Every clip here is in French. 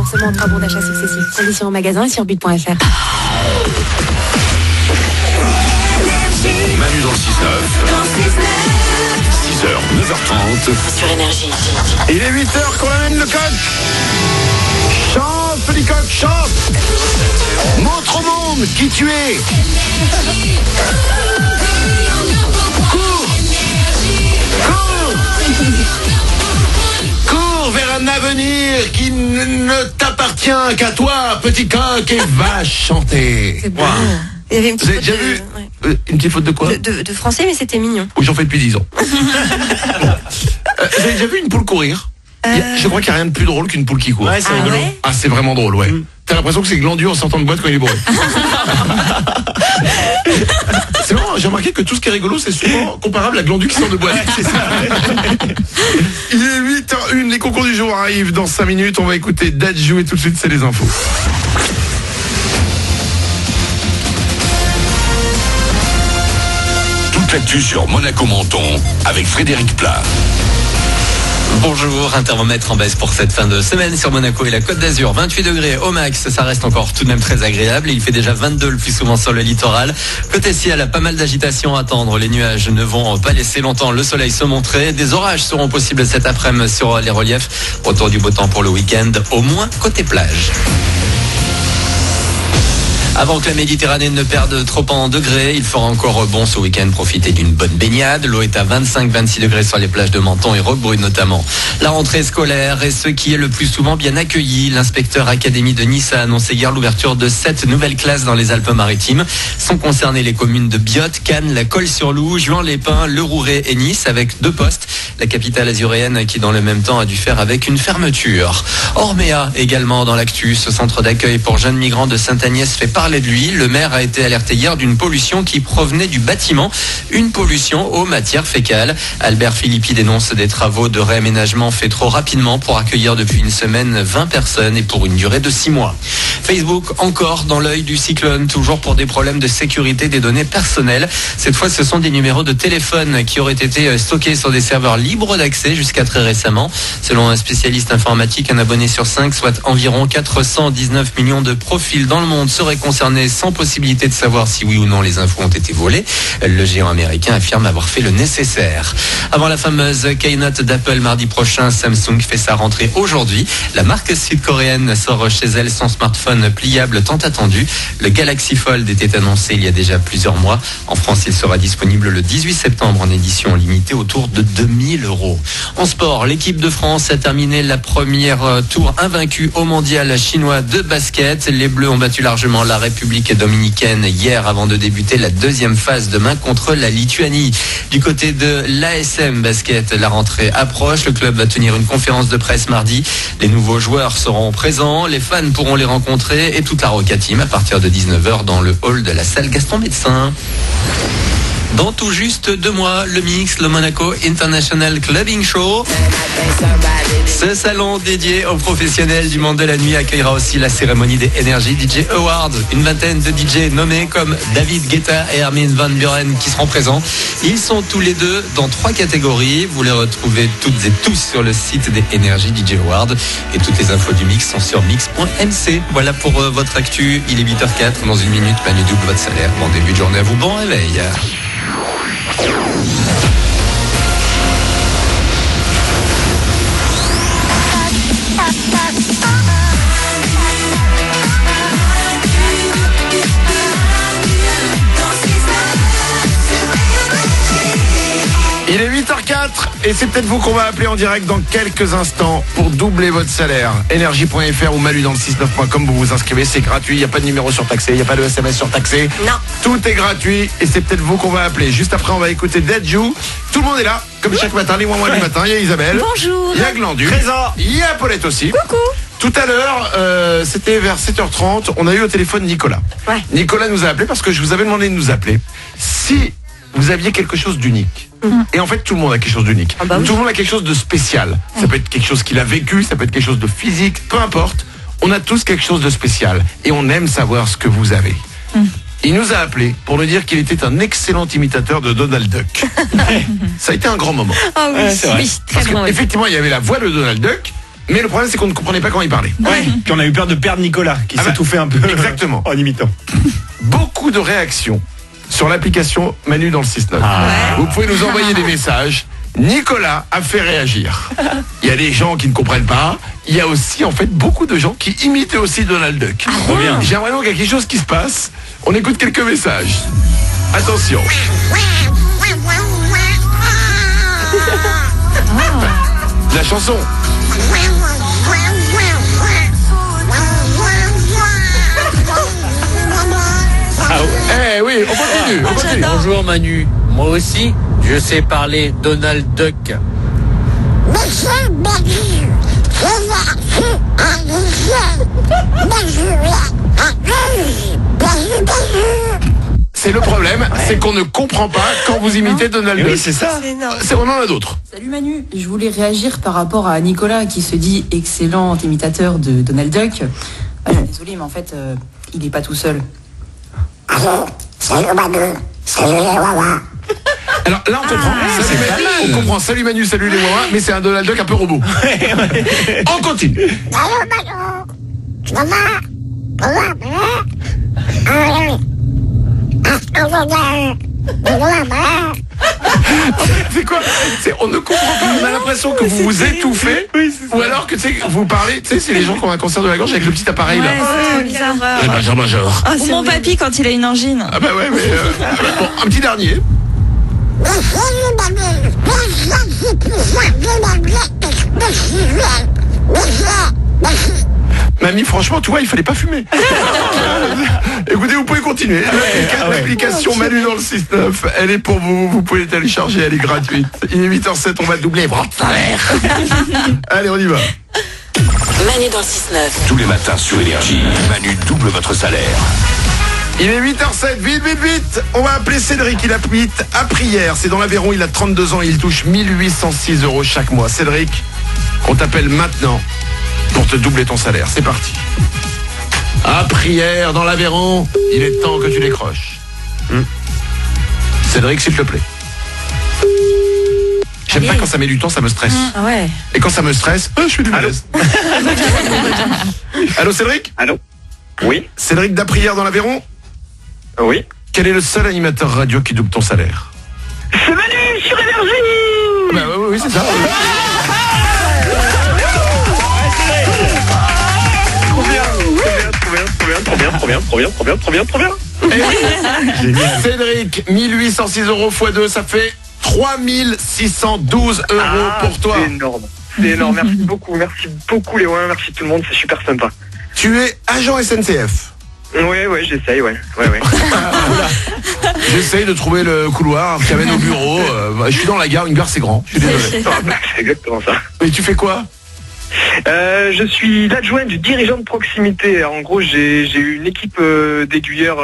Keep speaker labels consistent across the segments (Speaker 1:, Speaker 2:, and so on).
Speaker 1: remboursement en 3 bons d'achat successifs. Conditions en magasin et sur but.fr.
Speaker 2: Manu dans le 6-9. 6h, 9h30.
Speaker 1: Sur Énergie.
Speaker 2: Il est 8h qu'on amène le coq. Chante, petit coq, chante. Montre au monde qui tu es. Cours vers un avenir qui ne t'appartient qu'à toi, petit coq, et va chanter.
Speaker 1: C'est beau.
Speaker 2: Wow.
Speaker 1: Il y avait une
Speaker 2: Vous avez
Speaker 1: petite
Speaker 2: déjà
Speaker 1: faute
Speaker 2: vu une petite faute de quoi?
Speaker 1: de français, mais c'était mignon.
Speaker 2: Oui, j'en fais depuis 10 ans. Vous avez déjà vu une poule courir? Je crois qu'il n'y a rien de plus drôle qu'une poule qui court.
Speaker 3: Ouais, c'est rigolo.
Speaker 1: Ouais.
Speaker 3: Ah,
Speaker 2: c'est vraiment drôle, ouais. T'as l'impression que c'est glandu en sortant de boîte quand il est bourré. C'est marrant, j'ai remarqué que tout ce qui est rigolo, c'est souvent comparable à glandu qui sort de boîte.
Speaker 3: Ouais, c'est ça.
Speaker 2: Il est 8h01, les concours du jour arrivent dans 5 minutes. On va écouter Dadju et tout de suite, c'est les infos.
Speaker 4: Toute l'actu sur Monaco Menton avec Frédéric Plat.
Speaker 5: Bonjour, un thermomètre en baisse pour cette fin de semaine sur Monaco et la Côte d'Azur. 28 degrés au max, ça reste encore tout de même très agréable. Il fait déjà 22 le plus souvent sur le littoral. Côté ciel, pas mal d'agitation à attendre. Les nuages ne vont pas laisser longtemps le soleil se montrer. Des orages seront possibles cet après-midi sur les reliefs. Retour du beau temps pour le week-end, au moins côté plage. Avant que la Méditerranée ne perde trop en degrés, il fera encore bon ce week-end. Profiter d'une bonne baignade. L'eau est à 25-26 degrés sur les plages de Menton et Roquebrune notamment. La rentrée scolaire est ce qui est le plus souvent bien accueilli. L'inspecteur académie de Nice a annoncé hier l'ouverture de 7 nouvelles classes dans les Alpes-Maritimes. Sont concernées les communes de Biot, Cannes, la Colle-sur-Loup, Juan-les-Pins, Le Rouret et Nice avec 2 postes. La capitale azuréenne qui dans le même temps a dû faire avec une fermeture. Orméa également dans l'actu. Ce centre d'accueil pour jeunes migrants de Sainte-Agnès fait parler de lui. Le maire a été alerté hier d'une pollution qui provenait du bâtiment, une pollution aux matières fécales. Albert Philippi dénonce des travaux de réaménagement faits trop rapidement pour accueillir depuis une semaine 20 personnes et pour une durée de 6 mois. Facebook encore dans l'œil du cyclone, toujours pour des problèmes de sécurité des données personnelles. Cette fois, ce sont des numéros de téléphone qui auraient été stockés sur des serveurs libres d'accès jusqu'à très récemment. Selon un spécialiste informatique, un abonné sur 5, soit environ 419 millions de profils dans le monde, serait concerné sans possibilité de savoir si oui ou non les infos ont été volées. Le géant américain affirme avoir fait le nécessaire. Avant la fameuse keynote d'Apple mardi prochain, Samsung fait sa rentrée aujourd'hui. La marque sud-coréenne sort chez elle son smartphone pliable tant attendu. Le Galaxy Fold était annoncé il y a déjà plusieurs mois. En France, il sera disponible le 18 septembre en édition limitée autour de 2000 €. En sport, l'équipe de France a terminé la première tour invaincue au mondial chinois de basket. Les Bleus ont battu largement la République dominicaine hier avant de débuter la deuxième phase demain contre la Lituanie. Du côté de l'ASM Basket, la rentrée approche. Le club va tenir une conférence de presse mardi. Les nouveaux joueurs seront présents. Les fans pourront les rencontrer et toute la Roca Team à partir de 19h dans le hall de la salle Gaston Médecin. Dans tout juste 2 mois, le Mix, le Monaco International Clubbing Show. Ce salon dédié aux professionnels du monde de la nuit accueillera aussi la cérémonie des Energy DJ Awards. Une vingtaine de DJ nommés comme David Guetta et Armin van Buuren qui seront présents. Ils sont tous les deux dans 3 catégories. Vous les retrouvez toutes et tous sur le site des Energy DJ Awards. Et toutes les infos du Mix sont sur mix.mc. Voilà pour votre actu. Il est 8h04. Dans une minute, Manu double votre salaire. Bon début de journée à vous. Bon réveil.
Speaker 2: Il est 8h04 et c'est peut-être vous qu'on va appeler en direct dans quelques instants pour doubler votre salaire. Énergie.fr ou malu dans le 69.com, vous vous inscrivez, c'est gratuit, il n'y a pas de numéro surtaxé, il n'y a pas de SMS surtaxé.
Speaker 1: Non.
Speaker 2: Tout est gratuit et c'est peut-être vous qu'on va appeler. Juste après, on va écouter Dadju. Tout le monde est là, comme chaque matin, les mois du matin. Il y a Isabelle.
Speaker 1: Bonjour.
Speaker 2: Il y a Glandu.
Speaker 3: Présent.
Speaker 2: Il y a Paulette aussi.
Speaker 1: Coucou.
Speaker 2: Tout à l'heure, c'était vers 7h30, on a eu au téléphone Nicolas.
Speaker 1: Ouais.
Speaker 2: Nicolas nous a appelé parce que je vous avais demandé de nous appeler si vous aviez quelque chose d'unique. Et en fait, tout le monde a quelque chose d'unique.
Speaker 1: Ah bah oui.
Speaker 2: Tout le monde a quelque chose de spécial. Ça peut être quelque chose qu'il a vécu, ça peut être quelque chose de physique, peu importe. On a tous quelque chose de spécial et on aime savoir ce que vous avez. Il nous a appelé pour nous dire qu'il était un excellent imitateur de Donald Duck. Ça a été un grand moment.
Speaker 1: Ah oui,
Speaker 3: Ouais, c'est vrai.
Speaker 1: oui, très
Speaker 2: Parce
Speaker 1: bon. Oui.
Speaker 2: qu'effectivement, il y avait la voix de Donald Duck, Mais le problème, c'est qu'on ne comprenait pas quand il parlait.
Speaker 3: Ouais. Puis on a eu peur de perdre Nicolas, qui s'est étouffé un peu.
Speaker 2: Exactement.
Speaker 3: En imitant.
Speaker 2: Beaucoup de réactions sur l'application Manu dans le 6-9. Vous pouvez nous envoyer des messages. Nicolas a fait réagir. Il y a des gens qui ne comprennent pas. Il y a aussi en fait beaucoup de gens qui imitaient aussi Donald Duck.
Speaker 3: Trop bien.
Speaker 2: J'ai l'impression qu'il y a quelque chose qui se passe. On écoute quelques messages. Attention. La chanson. Eh oui, on continue.
Speaker 6: Bonjour Manu, moi aussi, je sais parler Donald Duck.
Speaker 2: C'est le problème, c'est qu'on ne comprend pas quand vous imitez Donald Duck.
Speaker 3: Oui, c'est ça.
Speaker 2: On en a d'autres.
Speaker 7: Salut Manu, je voulais réagir par rapport à Nicolas qui se dit excellent imitateur de Donald Duck. Désolé, mais en fait, il n'est pas tout seul.
Speaker 2: Alors là, on comprend. Salut Manu, on comprend. Salut Manu, salut les Wawa, mais c'est un Donald Duck un peu robot. On continue. C'est quoi? On ne comprend pas. On a l'impression que vous vous étouffez, ou alors que vous parlez. Tu sais, c'est les gens qui ont un cancer de la gorge avec le petit appareil là.
Speaker 8: c'est bizarre.
Speaker 2: Eh ben, major.
Speaker 8: Ou mon papy quand il a une angine.
Speaker 2: Ah bah ouais, mais bon, un petit dernier. Mamie, franchement, tu vois, il fallait pas fumer. Écoutez, vous pouvez continuer. L'application Manu dans le 6-9, elle est pour vous. Vous pouvez la télécharger, elle est gratuite. Il est 8h07, on va doubler votre salaire. Allez, on y va.
Speaker 1: Manu dans le 6-9.
Speaker 4: Tous les matins sur Énergie, Manu double votre salaire.
Speaker 2: Il est 8h07, vite. On va appeler Cédric, il habite à Prières. C'est dans l'Aveyron, il a 32 ans, il touche 1806 € chaque mois. Cédric, on t'appelle maintenant pour te doubler ton salaire. C'est parti. À Prières, dans l'Aveyron, il est temps que tu décroches. Cédric, s'il te plaît. J'aime pas quand ça met du temps, ça me stresse.
Speaker 8: Ah ouais.
Speaker 2: Et quand ça me stresse, je fais du malaise. Allô Cédric?
Speaker 9: Allô? Oui?
Speaker 2: Cédric d'Aprières dans l'Aveyron?
Speaker 9: Oui?
Speaker 2: Quel est le seul animateur radio qui double ton salaire?
Speaker 9: C'est Manu sur Énergie!
Speaker 2: Bah oui, c'est ça.
Speaker 9: Trop bien.
Speaker 2: Cédric, 1806 € x 2, ça fait 3612 € pour toi.
Speaker 9: C'est énorme, merci beaucoup Léo, merci tout le monde, c'est super sympa.
Speaker 2: Tu es agent SNCF.
Speaker 9: Ouais, j'essaye, ouais.
Speaker 2: J'essaye de trouver le couloir qui amène au bureau. Je suis dans la gare, une gare c'est grand, je suis désolé.
Speaker 9: C'est exactement ça.
Speaker 2: Mais tu fais quoi?
Speaker 9: Je suis l'adjoint du dirigeant de proximité. En gros, j'ai eu une équipe d'aiguilleurs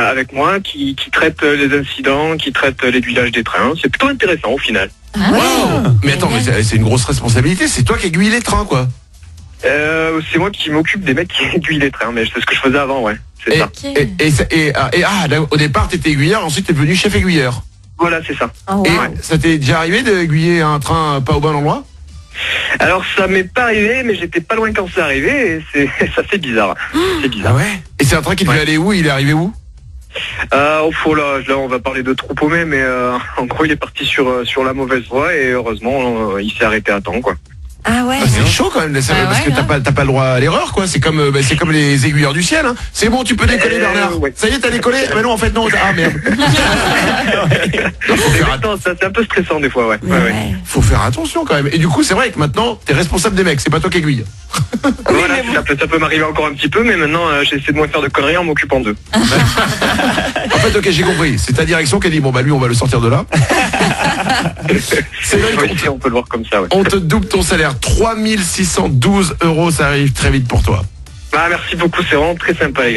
Speaker 9: avec moi qui traite les incidents, qui traite l'aiguillage des trains. C'est plutôt intéressant au final.
Speaker 2: Wow. Mais attends, mais c'est une grosse responsabilité, c'est toi qui aiguille les trains quoi.
Speaker 9: C'est moi qui m'occupe des mecs qui aiguillent les trains, mais c'est ce que je faisais avant, ouais. C'est ça.
Speaker 2: Au départ t'étais aiguilleur, ensuite t'es devenu chef aiguilleur.
Speaker 9: Voilà, c'est ça.
Speaker 8: Oh, wow.
Speaker 2: Et ça t'est déjà arrivé d'aiguiller un train pas au bon endroit?
Speaker 9: Alors ça m'est pas arrivé, mais j'étais pas loin quand c'est arrivé, et ça fait bizarre. C'est bizarre.
Speaker 2: Ah ouais. Et c'est un train qui devait aller où? Il est arrivé où?
Speaker 9: Là, on va parler de trop paumé, mais en gros, il est parti sur la mauvaise voie, et heureusement, il s'est arrêté à temps, quoi.
Speaker 8: Ah ouais.
Speaker 2: C'est chaud quand même, parce que t'as pas le droit à l'erreur quoi. C'est comme les aiguilleurs du ciel. Hein. C'est bon, tu peux décoller Bernard.
Speaker 9: Ouais.
Speaker 2: Ça y est, t'as décollé. Mais non, en fait non. Ah merde.
Speaker 9: C'est un peu stressant des fois, ouais.
Speaker 2: Faut faire attention quand même. Et du coup, c'est vrai que maintenant, t'es responsable des mecs. C'est pas toi qui aiguille.
Speaker 9: Voilà, ça peut m'arriver encore un petit peu, mais maintenant, j'essaie de moins faire de conneries en m'occupant d'eux.
Speaker 2: En fait, ok, j'ai compris. C'est ta direction qui a dit bon bah lui, on va le sortir de là. C'est vrai
Speaker 9: on peut le voir comme ça, ouais.
Speaker 2: On te double ton salaire. 3612 €, ça arrive très vite pour toi.
Speaker 9: Merci beaucoup, c'est vraiment très sympa les gars.